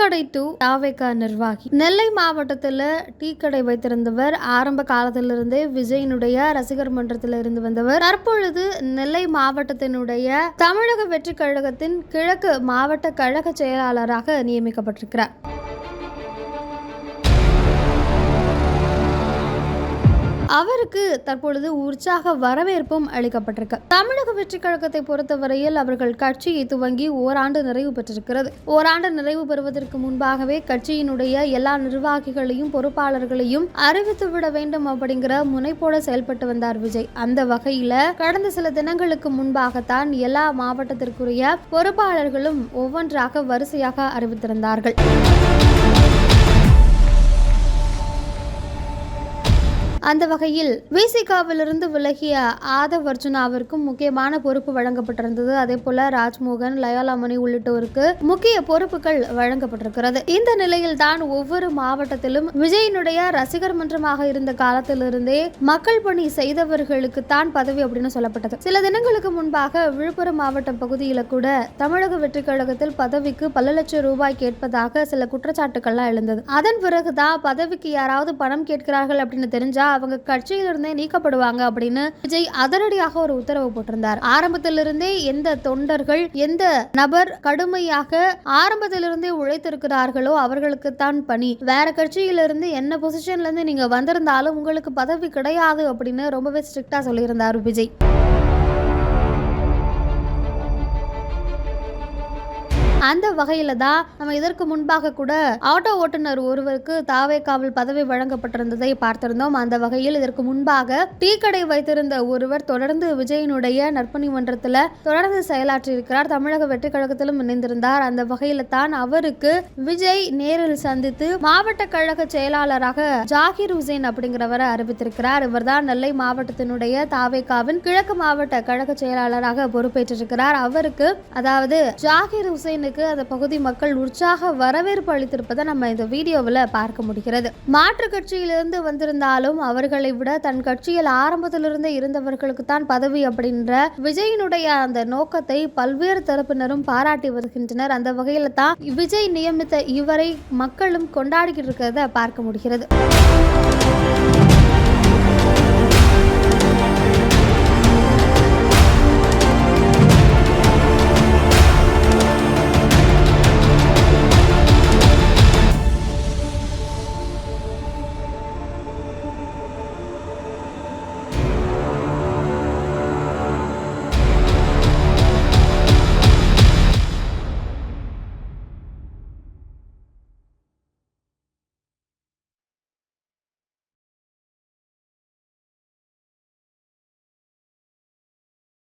கடை டு தாவேகா நிர்வாகி. நெல்லை மாவட்டத்தில் டீ கடை வைத்திருந்தவர். ஆரம்ப காலத்திலிருந்தே விஜயினுடைய ரசிகர் மன்றத்தில் இருந்து வந்தவர். தற்பொழுது நெல்லை மாவட்டத்தினுடைய தமிழக வெற்றி கழகத்தின் கிழக்கு மாவட்ட கழக செயலாளராக நியமிக்கப்பட்டிருக்கிறார். அவருக்கு தற்பொழுது உற்சாக வரவேற்பும் அளிக்கப்பட்டிருக்கு. தமிழக வெற்றி கழகத்தை பொறுத்தவரையில் அவர்கள் கட்சியை துவங்கி ஓராண்டு நிறைவு பெற்றிருக்கிறது. ஓராண்டு நிறைவு பெறுவதற்கு முன்பாகவே கட்சியினுடைய எல்லா நிர்வாகிகளையும் பொறுப்பாளர்களையும் அறிவித்துவிட வேண்டும் அப்படிங்கிற முனைப்போடு செயல்பட்டு வந்தார் விஜய். அந்த வகையில கடந்த சில தினங்களுக்கு முன்பாகத்தான் எல்லா மாவட்டத்திற்குரிய பொறுப்பாளர்களும் ஒவ்வொன்றாக வரிசையாக அறிவித்திருந்தார்கள். அந்த வகையில் விசிகாவிலிருந்து விலகிய ஆதவ் அர்ஜுனாவிற்கும் முக்கியமான பொறுப்பு வழங்கப்பட்டிருந்தது. அதே போல ராஜ்மோகன், லயாலாமணி உள்ளிட்டோருக்கு முக்கிய பொறுப்புகள் வழங்கப்பட்டிருக்கிறது. இந்த நிலையில் தான் ஒவ்வொரு மாவட்டத்திலும் விஜயினுடைய ரசிகர் மன்றமாக இருந்த காலத்திலிருந்தே மக்கள் பணி செய்தவர்களுக்கு தான் பதவி அப்படின்னு சொல்லப்பட்டது. சில தினங்களுக்கு முன்பாக விழுப்புரம் மாவட்டம் பகுதியில் கூட தமிழக வெற்றி கழகத்தில் பதவிக்கு பல லட்சம் ரூபாய் கேட்பதாக சில குற்றச்சாட்டுகள்லாம் எழுந்தது. அதன் பிறகுதான் பதவிக்கு யாராவது பணம் கேட்கிறார்கள் அப்படின்னு தெரிஞ்சா அவங்க கட்சியிலிருந்தே நீக்கப்படுவாங்க அப்படின்னு விஜய் அதிரடியாக ஒரு உத்தரவு போட்டிருந்தார். ஆரம்பத்திலிருந்தே எந்த தொண்டர்கள், எந்த நபர் கடுமையாக ஆரம்பத்திலிருந்தே உழைத்திருக்கிறார்களோ அவர்களுக்கு தான் பணி. வேற கட்சியிலிருந்து என்ன பொசிஷன்ல இருந்து நீங்க வந்திருந்தாலும் உங்களுக்கு பதவி கிடையாது அப்படின்னு ரொம்பவே ஸ்ட்ரிக்டா சொல்லியிருந்தார் விஜய். அந்த வகையில தான் நம்ம இதற்கு முன்பாக கூட ஆட்டோ ஓட்டுநர் ஒருவருக்கு தாவேகாவில் பதவி வழங்கப்பட்டிருந்ததை பார்த்திருந்தோம். அந்த வகையில் இதற்கு முன்பாக டீ கடை வைத்திருந்த ஒருவர் தொடர்ந்து விஜயினுடைய நற்பணி மன்றத்தில் தொடர்ந்து செயலாற்றி இருக்கிறார். தமிழக வெற்றி கழகத்திலும் இணைந்திருந்தார். அந்த வகையில தான் அவருக்கு விஜய் நேரில் சந்தித்து மாவட்ட கழக செயலாளராக ஜாகிர் ஹுசேன் அப்படிங்கிறவரை அறிவித்திருக்கிறார். இவர் தான் நெல்லை மாவட்டத்தினுடைய தாவேகாவின் கிழக்கு மாவட்ட கழக செயலாளராக பொறுப்பேற்றிருக்கிறார். அவருக்கு, அதாவது ஜாகிர் ஹுசேன் அந்த பகுதி மக்கள் உற்சாக வரவேற்பு அளித்திருப்பதை நம்ம இந்த வீடியோவில் பார்க்க முடிகிறது. மாற்று கட்சியிலிருந்து வந்திருந்தாலும் அவர்களை விட தன் கட்சியில் ஆரம்பத்திலிருந்து இருந்தவர்களுக்கு தான் பதவி அப்படின்ற விஜயினுடைய அந்த நோக்கத்தை பல்வேறு தரப்பினரும் பாராட்டி வருகின்றனர். அந்த வகையில தான் விஜய் நியமித்த இவரை மக்களும் கொண்டாடிக்கிட்டு இருக்கிறத பார்க்க முடிகிறது.